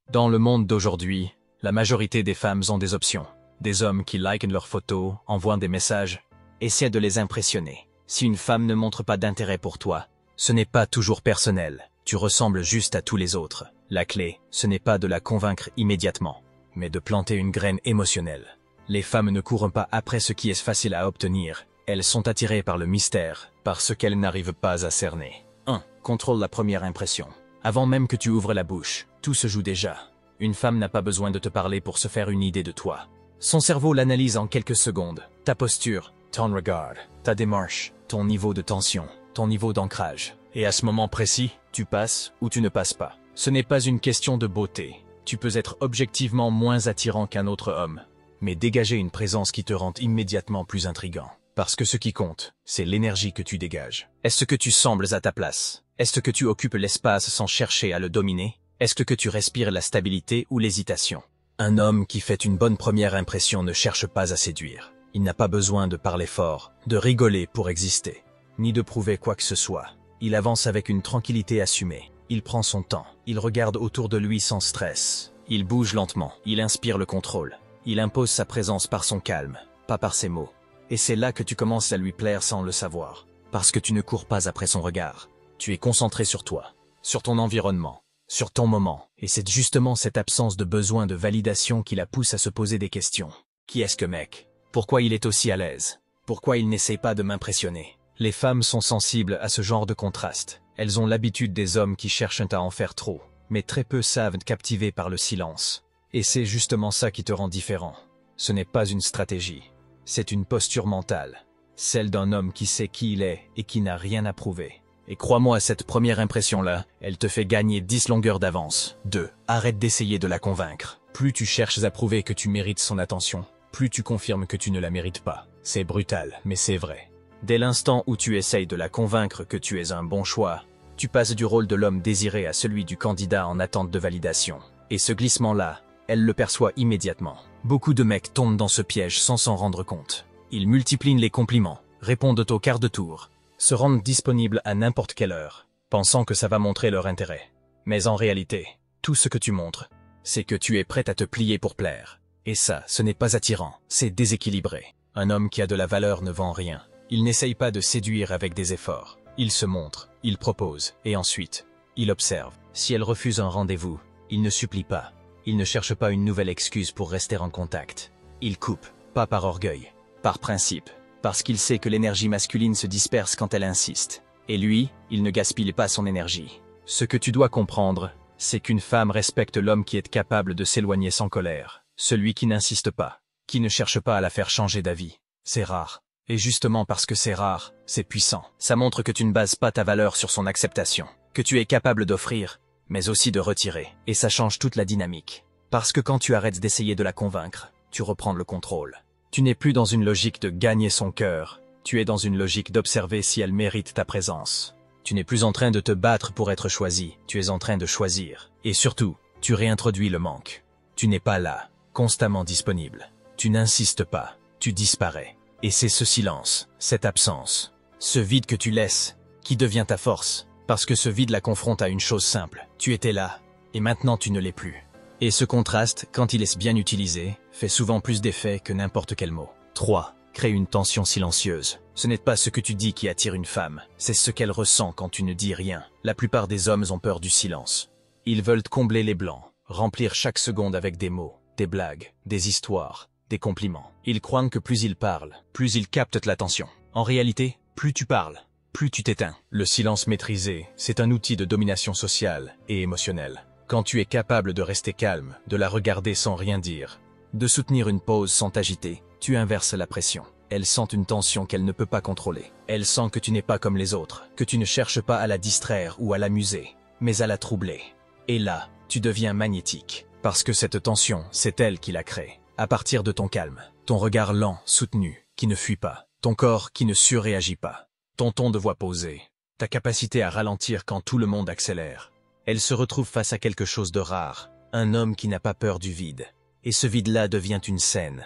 Dans le monde d'aujourd'hui, la majorité des femmes ont des options. Des hommes qui likent leurs photos, envoient des messages, essaient de les impressionner. Si une femme ne montre pas d'intérêt pour toi, ce n'est pas toujours personnel. Tu ressembles juste à tous les autres. La clé, ce n'est pas de la convaincre immédiatement, mais de planter une graine émotionnelle. Les femmes ne courent pas après ce qui est facile à obtenir. Elles sont attirées par le mystère, par ce qu'elles n'arrivent pas à cerner. 1. Contrôle la première impression. Avant même que tu ouvres la bouche, tout se joue déjà. Une femme n'a pas besoin de te parler pour se faire une idée de toi. Son cerveau l'analyse en quelques secondes. Ta posture, ton regard, ta démarche, ton niveau de tension, ton niveau d'ancrage. Et à ce moment précis, tu passes ou tu ne passes pas. Ce n'est pas une question de beauté. Tu peux être objectivement moins attirant qu'un autre homme, mais dégager une présence qui te rend immédiatement plus intriguant. Parce que ce qui compte, c'est l'énergie que tu dégages. Est-ce que tu sembles à ta place? Est-ce que tu occupes l'espace sans chercher à le dominer? Est-ce que tu respires la stabilité ou l'hésitation? Un homme qui fait une bonne première impression ne cherche pas à séduire. Il n'a pas besoin de parler fort, de rigoler pour exister, ni de prouver quoi que ce soit. Il avance avec une tranquillité assumée. Il prend son temps. Il regarde autour de lui sans stress. Il bouge lentement. Il inspire le contrôle. Il impose sa présence par son calme, pas par ses mots. Et c'est là que tu commences à lui plaire sans le savoir. Parce que tu ne cours pas après son regard. Tu es concentré sur toi, sur ton environnement, sur ton moment. Et c'est justement cette absence de besoin de validation qui la pousse à se poser des questions. Qui est-ce que mec? Pourquoi il est aussi à l'aise? Pourquoi il n'essaie pas de m'impressionner? Les femmes sont sensibles à ce genre de contraste. Elles ont l'habitude des hommes qui cherchent à en faire trop, mais très peu savent captiver par le silence. Et c'est justement ça qui te rend différent. Ce n'est pas une stratégie, c'est une posture mentale. Celle d'un homme qui sait qui il est et qui n'a rien à prouver. Et crois-moi, cette première impression-là, elle te fait gagner 10 longueurs d'avance. 2. Arrête d'essayer de la convaincre. Plus tu cherches à prouver que tu mérites son attention, plus tu confirmes que tu ne la mérites pas. C'est brutal, mais c'est vrai. Dès l'instant où tu essayes de la convaincre que tu es un bon choix, tu passes du rôle de l'homme désiré à celui du candidat en attente de validation. Et ce glissement-là, elle le perçoit immédiatement. Beaucoup de mecs tombent dans ce piège sans s'en rendre compte. Ils multiplient les compliments, répondent au quart de tour, se rendent disponibles à n'importe quelle heure, pensant que ça va montrer leur intérêt. Mais en réalité, tout ce que tu montres, c'est que tu es prêt à te plier pour plaire. Et ça, ce n'est pas attirant, c'est déséquilibré. Un homme qui a de la valeur ne vend rien. Il n'essaye pas de séduire avec des efforts. Il se montre, il propose, et ensuite, il observe. Si elle refuse un rendez-vous, il ne supplie pas. Il ne cherche pas une nouvelle excuse pour rester en contact. Il coupe, pas par orgueil, par principe, parce qu'il sait que l'énergie masculine se disperse quand elle insiste. Et lui, il ne gaspille pas son énergie. Ce que tu dois comprendre, c'est qu'une femme respecte l'homme qui est capable de s'éloigner sans colère. Celui qui n'insiste pas, qui ne cherche pas à la faire changer d'avis. C'est rare. Et justement parce que c'est rare, c'est puissant. Ça montre que tu ne bases pas ta valeur sur son acceptation, que tu es capable d'offrir, mais aussi de retirer. Et ça change toute la dynamique. Parce que quand tu arrêtes d'essayer de la convaincre, tu reprends le contrôle. Tu n'es plus dans une logique de gagner son cœur, tu es dans une logique d'observer si elle mérite ta présence. Tu n'es plus en train de te battre pour être choisi, tu es en train de choisir. Et surtout, tu réintroduis le manque. Tu n'es pas là, constamment disponible. Tu n'insistes pas, tu disparais. Et c'est ce silence, cette absence, ce vide que tu laisses, qui devient ta force. Parce que ce vide la confronte à une chose simple. Tu étais là, et maintenant tu ne l'es plus. Et ce contraste, quand il est bien utilisé, fait souvent plus d'effet que n'importe quel mot. 3. Crée une tension silencieuse. Ce n'est pas ce que tu dis qui attire une femme, c'est ce qu'elle ressent quand tu ne dis rien. La plupart des hommes ont peur du silence. Ils veulent combler les blancs, remplir chaque seconde avec des mots, des blagues, des histoires, des compliments. Ils croient que plus ils parlent, plus ils captent l'attention. En réalité, plus tu parles, plus tu t'éteins. Le silence maîtrisé, c'est un outil de domination sociale et émotionnelle. Quand tu es capable de rester calme, de la regarder sans rien dire, de soutenir une pause sans t'agiter, tu inverses la pression. Elle sent une tension qu'elle ne peut pas contrôler. Elle sent que tu n'es pas comme les autres, que tu ne cherches pas à la distraire ou à l'amuser, mais à la troubler. Et là, tu deviens magnétique, parce que cette tension, c'est elle qui la crée. À partir de ton calme, ton regard lent, soutenu, qui ne fuit pas, ton corps qui ne surréagit pas, ton ton de voix posé, ta capacité à ralentir quand tout le monde accélère. Elle se retrouve face à quelque chose de rare, un homme qui n'a pas peur du vide. Et ce vide-là devient une scène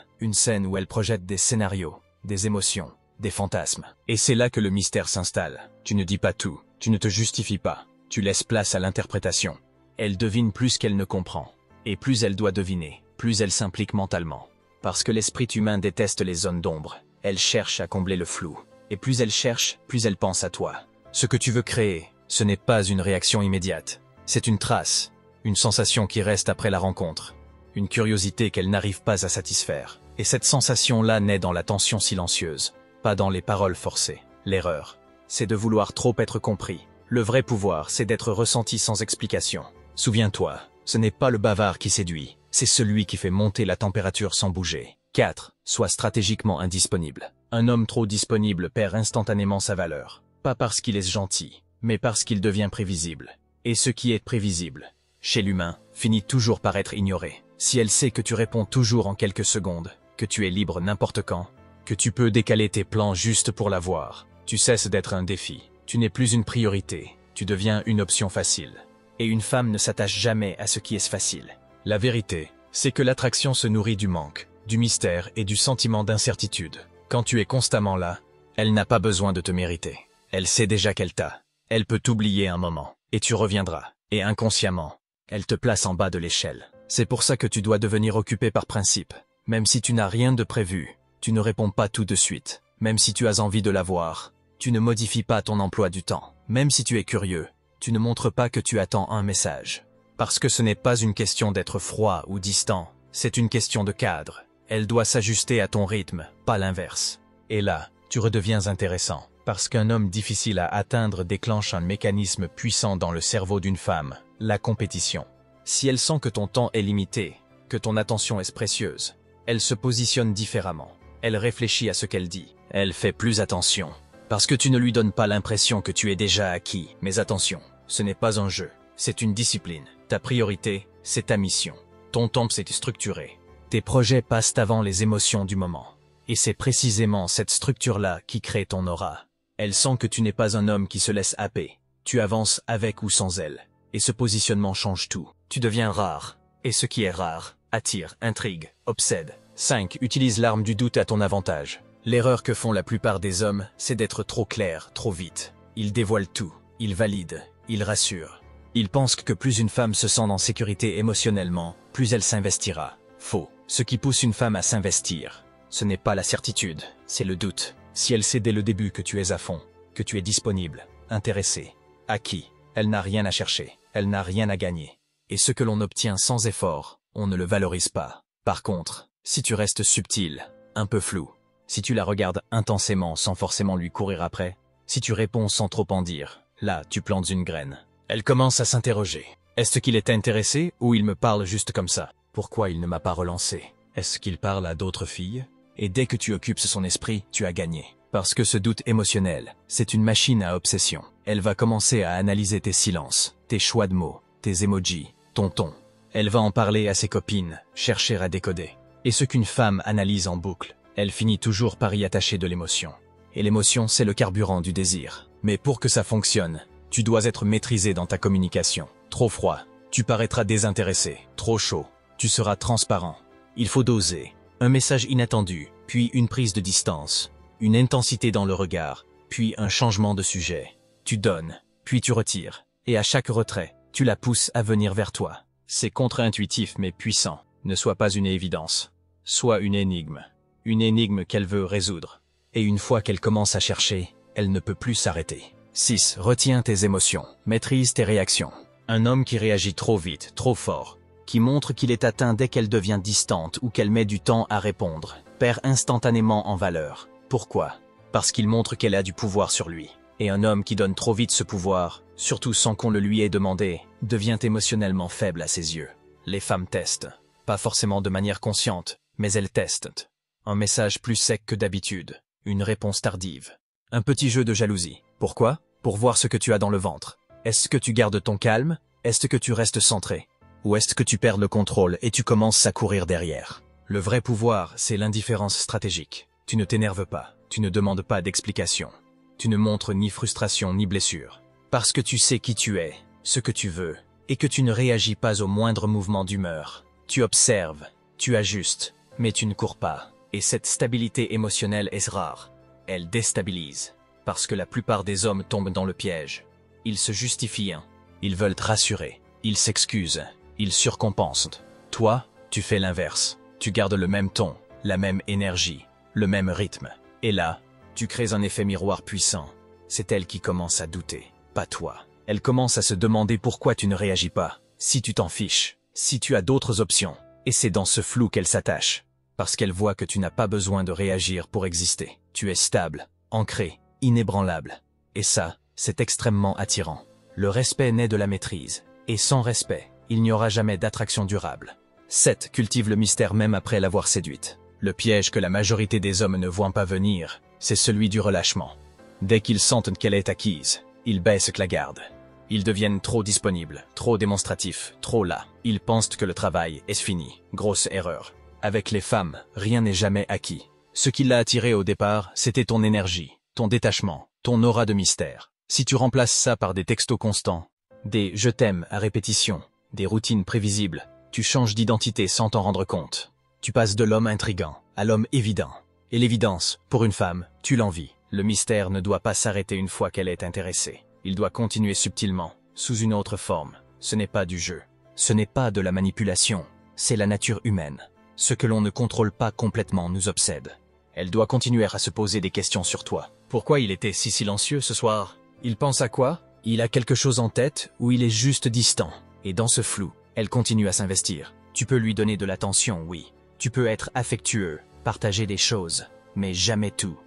où elle projette des scénarios, des émotions, des fantasmes. Et c'est là que le mystère s'installe. Tu ne dis pas tout, tu ne te justifies pas, tu laisses place à l'interprétation. Elle devine plus qu'elle ne comprend. Et plus elle doit deviner, plus elle s'implique mentalement. Parce que l'esprit humain déteste les zones d'ombre. Elle cherche à combler le flou. Et plus elle cherche, plus elle pense à toi. Ce que tu veux créer, ce n'est pas une réaction immédiate. C'est une trace, une sensation qui reste après la rencontre. Une curiosité qu'elle n'arrive pas à satisfaire. Et cette sensation-là naît dans la tension silencieuse, pas dans les paroles forcées. L'erreur, c'est de vouloir trop être compris. Le vrai pouvoir, c'est d'être ressenti sans explication. Souviens-toi, ce n'est pas le bavard qui séduit, c'est celui qui fait monter la température sans bouger. 4. Sois stratégiquement indisponible. Un homme trop disponible perd instantanément sa valeur. Pas parce qu'il est gentil, mais parce qu'il devient prévisible. Et ce qui est prévisible, chez l'humain, finit toujours par être ignoré. Si elle sait que tu réponds toujours en quelques secondes, que tu es libre n'importe quand, que tu peux décaler tes plans juste pour la voir, tu cesses d'être un défi. Tu n'es plus une priorité, tu deviens une option facile. Et une femme ne s'attache jamais à ce qui est facile. La vérité, c'est que l'attraction se nourrit du manque, du mystère et du sentiment d'incertitude. Quand tu es constamment là, elle n'a pas besoin de te mériter. Elle sait déjà qu'elle t'a. Elle peut t'oublier un moment, et tu reviendras. Et inconsciemment, elle te place en bas de l'échelle. C'est pour ça que tu dois devenir occupé par principe. Même si tu n'as rien de prévu, tu ne réponds pas tout de suite. Même si tu as envie de la voir, tu ne modifies pas ton emploi du temps. Même si tu es curieux, tu ne montres pas que tu attends un message. Parce que ce n'est pas une question d'être froid ou distant, c'est une question de cadre. Elle doit s'ajuster à ton rythme, pas l'inverse. Et là, tu redeviens intéressant. Parce qu'un homme difficile à atteindre déclenche un mécanisme puissant dans le cerveau d'une femme, la compétition. Si elle sent que ton temps est limité, que ton attention est précieuse, elle se positionne différemment. Elle réfléchit à ce qu'elle dit. Elle fait plus attention. Parce que tu ne lui donnes pas l'impression que tu es déjà acquis. Mais attention, ce n'est pas un jeu, c'est une discipline. Ta priorité, c'est ta mission. Ton temps s'est structuré. Tes projets passent avant les émotions du moment. Et c'est précisément cette structure-là qui crée ton aura. Elle sent que tu n'es pas un homme qui se laisse happer. Tu avances avec ou sans elle. Et ce positionnement change tout. Tu deviens rare. Et ce qui est rare attire, intrigue, obsède. 5. Utilise l'arme du doute à ton avantage. L'erreur que font la plupart des hommes, c'est d'être trop clair, trop vite. Ils dévoilent tout. Ils valident. Ils rassurent. Ils pensent que plus une femme se sent en sécurité émotionnellement, plus elle s'investira. Faux. Ce qui pousse une femme à s'investir, ce n'est pas la certitude, c'est le doute. Si elle sait dès le début que tu es à fond, que tu es disponible, intéressé, acquis, elle n'a rien à chercher, elle n'a rien à gagner. Et ce que l'on obtient sans effort, on ne le valorise pas. Par contre, si tu restes subtil, un peu flou, si tu la regardes intensément sans forcément lui courir après, si tu réponds sans trop en dire, là tu plantes une graine. Elle commence à s'interroger. Est-ce qu'il est intéressé ou il me parle juste comme ça? Pourquoi il ne m'a pas relancé? Est-ce qu'il parle à d'autres filles? Et dès que tu occupes son esprit, tu as gagné. Parce que ce doute émotionnel, c'est une machine à obsession. Elle va commencer à analyser tes silences, tes choix de mots, tes emojis, ton ton. Elle va en parler à ses copines, chercher à décoder. Et ce qu'une femme analyse en boucle, elle finit toujours par y attacher de l'émotion. Et l'émotion, c'est le carburant du désir. Mais pour que ça fonctionne, tu dois être maîtrisé dans ta communication. Trop froid, tu paraîtras désintéressé. Trop chaud, tu seras transparent. Il faut doser. Un message inattendu, puis une prise de distance, une intensité dans le regard, puis un changement de sujet. Tu donnes, puis tu retires. Et à chaque retrait, tu la pousses à venir vers toi. C'est contre-intuitif mais puissant. Ne sois pas une évidence. Sois une énigme. Une énigme qu'elle veut résoudre. Et une fois qu'elle commence à chercher, elle ne peut plus s'arrêter. 6. Retiens tes émotions. Maîtrise tes réactions. Un homme qui réagit trop vite, trop fort, qui montre qu'il est atteint dès qu'elle devient distante ou qu'elle met du temps à répondre, perd instantanément en valeur. Pourquoi? Parce qu'il montre qu'elle a du pouvoir sur lui. Et un homme qui donne trop vite ce pouvoir, surtout sans qu'on le lui ait demandé, devient émotionnellement faible à ses yeux. Les femmes testent. Pas forcément de manière consciente, mais elles testent. Un message plus sec que d'habitude. Une réponse tardive. Un petit jeu de jalousie. Pourquoi? Pour voir ce que tu as dans le ventre. Est-ce que tu gardes ton calme? Est-ce que tu restes centré? Ou est-ce que tu perds le contrôle et tu commences à courir derrière? Le vrai pouvoir, c'est l'indifférence stratégique. Tu ne t'énerves pas. Tu ne demandes pas d'explication. Tu ne montres ni frustration ni blessure. Parce que tu sais qui tu es, ce que tu veux, et que tu ne réagis pas au moindre mouvement d'humeur. Tu observes, tu ajustes, mais tu ne cours pas. Et cette stabilité émotionnelle est rare. Elle déstabilise. Parce que la plupart des hommes tombent dans le piège. Ils se justifient. Ils veulent te rassurer. Ils s'excusent. Ils surcompensent. Toi, tu fais l'inverse. Tu gardes le même ton, la même énergie, le même rythme. Et là, tu crées un effet miroir puissant. C'est elle qui commence à douter, pas toi. Elle commence à se demander pourquoi tu ne réagis pas, si tu t'en fiches, si tu as d'autres options. Et c'est dans ce flou qu'elle s'attache. Parce qu'elle voit que tu n'as pas besoin de réagir pour exister. Tu es stable, ancré, inébranlable. Et ça, c'est extrêmement attirant. Le respect naît de la maîtrise. Et sans respect, il n'y aura jamais d'attraction durable. 7. Cultive le mystère même après l'avoir séduite. Le piège que la majorité des hommes ne voient pas venir, c'est celui du relâchement. Dès qu'ils sentent qu'elle est acquise, ils baissent la garde. Ils deviennent trop disponibles, trop démonstratifs, trop là. Ils pensent que le travail est fini. Grosse erreur. Avec les femmes, rien n'est jamais acquis. Ce qui l'a attiré au départ, c'était ton énergie, ton détachement, ton aura de mystère. Si tu remplaces ça par des textos constants, des « je t'aime » à répétition, des routines prévisibles, tu changes d'identité sans t'en rendre compte. Tu passes de l'homme intriguant à l'homme évident. Et l'évidence, pour une femme, tu l'envies. Le mystère ne doit pas s'arrêter une fois qu'elle est intéressée. Il doit continuer subtilement, sous une autre forme. Ce n'est pas du jeu. Ce n'est pas de la manipulation. C'est la nature humaine. Ce que l'on ne contrôle pas complètement nous obsède. Elle doit continuer à se poser des questions sur toi. Pourquoi il était si silencieux ce soir? Il pense à quoi? Il a quelque chose en tête ou il est juste distant? Et dans ce flou, elle continue à s'investir. Tu peux lui donner de l'attention, oui. Tu peux être affectueux, partager des choses, mais jamais tout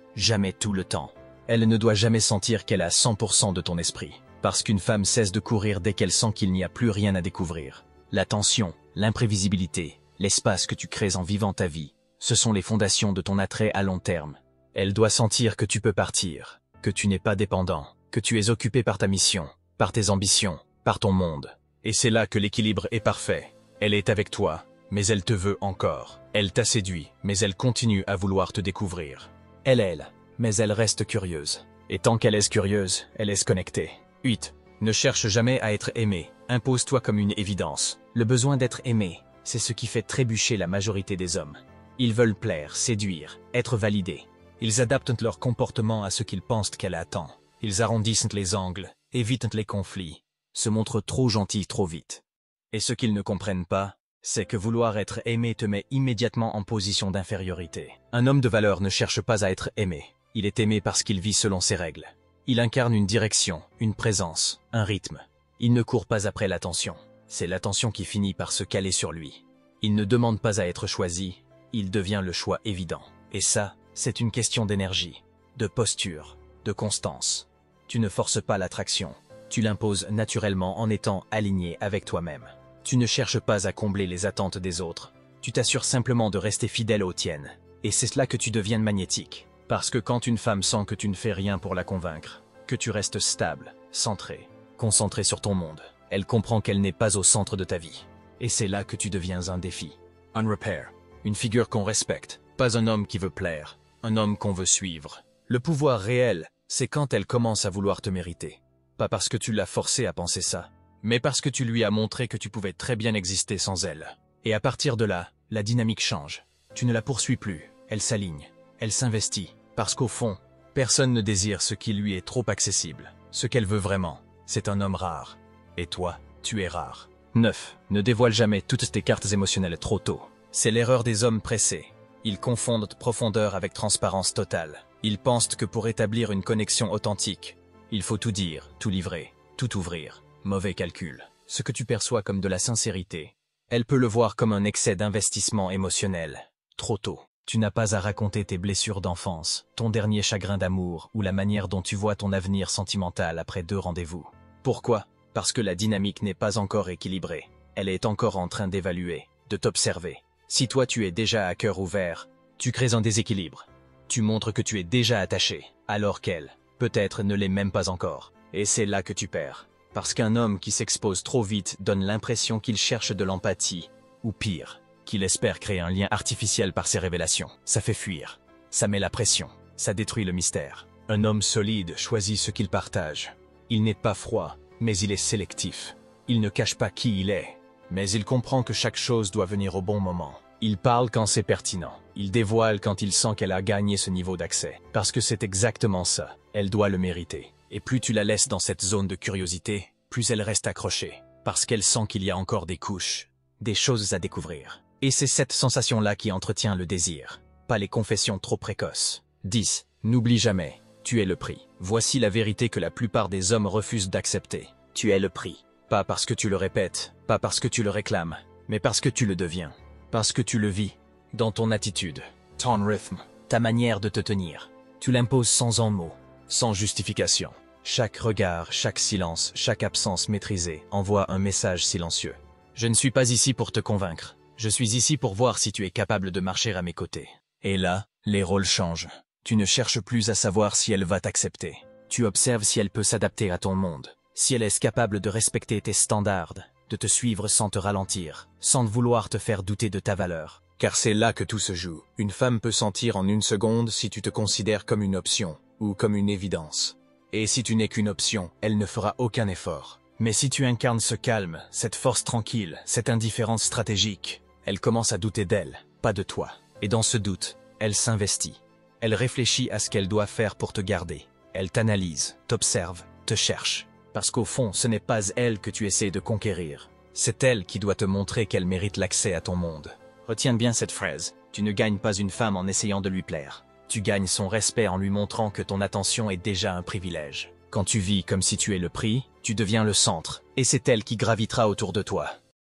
le temps. Elle ne doit jamais sentir qu'elle a 100% de ton esprit. Parce qu'une femme cesse de courir dès qu'elle sent qu'il n'y a plus rien à découvrir. L'attention, l'imprévisibilité, l'espace que tu crées en vivant ta vie, ce sont les fondations de ton attrait à long terme. Elle doit sentir que tu peux partir, que tu n'es pas dépendant, que tu es occupé par ta mission, par tes ambitions, par ton monde. Et c'est là que l'équilibre est parfait. Elle est avec toi, mais elle te veut encore. Elle t'a séduit, mais elle continue à vouloir te découvrir. Elle, mais elle reste curieuse. Et tant qu'elle est curieuse, elle est connectée. 8. Ne cherche jamais à être aimé. Impose-toi comme une évidence. Le besoin d'être aimé, c'est ce qui fait trébucher la majorité des hommes. Ils veulent plaire, séduire, être validés. Ils adaptent leur comportement à ce qu'ils pensent qu'elle attend. Ils arrondissent les angles, évitent les conflits, se montrent trop gentils trop vite. Et ce qu'ils ne comprennent pas, c'est que vouloir être aimé te met immédiatement en position d'infériorité. Un homme de valeur ne cherche pas à être aimé. Il est aimé parce qu'il vit selon ses règles. Il incarne une direction, une présence, un rythme. Il ne court pas après l'attention. C'est l'attention qui finit par se caler sur lui. Il ne demande pas à être choisi, il devient le choix évident. Et ça, c'est une question d'énergie, de posture, de constance. Tu ne forces pas l'attraction, tu l'imposes naturellement en étant aligné avec toi-même. Tu ne cherches pas à combler les attentes des autres, tu t'assures simplement de rester fidèle aux tiennes. Et c'est cela que tu deviennes magnétique. Parce que quand une femme sent que tu ne fais rien pour la convaincre, que tu restes stable, centré, concentré sur ton monde, elle comprend qu'elle n'est pas au centre de ta vie. Et c'est là que tu deviens un défi. Un repère, une figure qu'on respecte, pas un homme qui veut plaire, un homme qu'on veut suivre. Le pouvoir réel, c'est quand elle commence à vouloir te mériter. Pas parce que tu l'as forcée à penser ça, mais parce que tu lui as montré que tu pouvais très bien exister sans elle. Et à partir de là, la dynamique change. Tu ne la poursuis plus, elle s'aligne, elle s'investit. Parce qu'au fond, personne ne désire ce qui lui est trop accessible. Ce qu'elle veut vraiment, c'est un homme rare. Et toi, tu es rare. 9. Ne dévoile jamais toutes tes cartes émotionnelles trop tôt. C'est l'erreur des hommes pressés. Ils confondent profondeur avec transparence totale. Ils pensent que pour établir une connexion authentique, il faut tout dire, tout livrer, tout ouvrir. Mauvais calcul. Ce que tu perçois comme de la sincérité, elle peut le voir comme un excès d'investissement émotionnel. Trop tôt. Tu n'as pas à raconter tes blessures d'enfance, ton dernier chagrin d'amour ou la manière dont tu vois ton avenir sentimental après 2 rendez-vous. Pourquoi? Parce que la dynamique n'est pas encore équilibrée. Elle est encore en train d'évaluer, de t'observer. Si toi tu es déjà à cœur ouvert, tu crées un déséquilibre. Tu montres que tu es déjà attaché, alors qu'elle, peut-être, ne l'est même pas encore. Et c'est là que tu perds. Parce qu'un homme qui s'expose trop vite donne l'impression qu'il cherche de l'empathie, ou pire, qu'il espère créer un lien artificiel par ses révélations. Ça fait fuir, ça met la pression, ça détruit le mystère. Un homme solide choisit ce qu'il partage. Il n'est pas froid, mais il est sélectif. Il ne cache pas qui il est, mais il comprend que chaque chose doit venir au bon moment. Il parle quand c'est pertinent. Il dévoile quand il sent qu'elle a gagné ce niveau d'accès. Parce que c'est exactement ça, elle doit le mériter. Et plus tu la laisses dans cette zone de curiosité, plus elle reste accrochée. Parce qu'elle sent qu'il y a encore des couches, des choses à découvrir. Et c'est cette sensation-là qui entretient le désir, pas les confessions trop précoces. 10. N'oublie jamais, tu es le prix. Voici la vérité que la plupart des hommes refusent d'accepter. Tu es le prix. Pas parce que tu le répètes, pas parce que tu le réclames, mais parce que tu le deviens. Parce que tu le vis, dans ton attitude, ton rythme, ta manière de te tenir. Tu l'imposes sans un mot, sans justification. Chaque regard, chaque silence, chaque absence maîtrisée envoie un message silencieux. Je ne suis pas ici pour te convaincre. Je suis ici pour voir si tu es capable de marcher à mes côtés. Et là, les rôles changent. Tu ne cherches plus à savoir si elle va t'accepter. Tu observes si elle peut s'adapter à ton monde, si elle est capable de respecter tes standards, de te suivre sans te ralentir, sans vouloir te faire douter de ta valeur. Car c'est là que tout se joue. Une femme peut sentir en une seconde si tu te considères comme une option ou comme une évidence. Et si tu n'es qu'une option, elle ne fera aucun effort. Mais si tu incarnes ce calme, cette force tranquille, cette indifférence stratégique, elle commence à douter d'elle, pas de toi. Et dans ce doute, elle s'investit. Elle réfléchit à ce qu'elle doit faire pour te garder. Elle t'analyse, t'observe, te cherche. Parce qu'au fond, ce n'est pas elle que tu essaies de conquérir. C'est elle qui doit te montrer qu'elle mérite l'accès à ton monde. Retiens bien cette phrase. Tu ne gagnes pas une femme en essayant de lui plaire. Tu gagnes son respect en lui montrant que ton attention est déjà un privilège. Quand tu vis comme si tu es le prix, tu deviens le centre, et c'est elle qui gravitera autour de toi.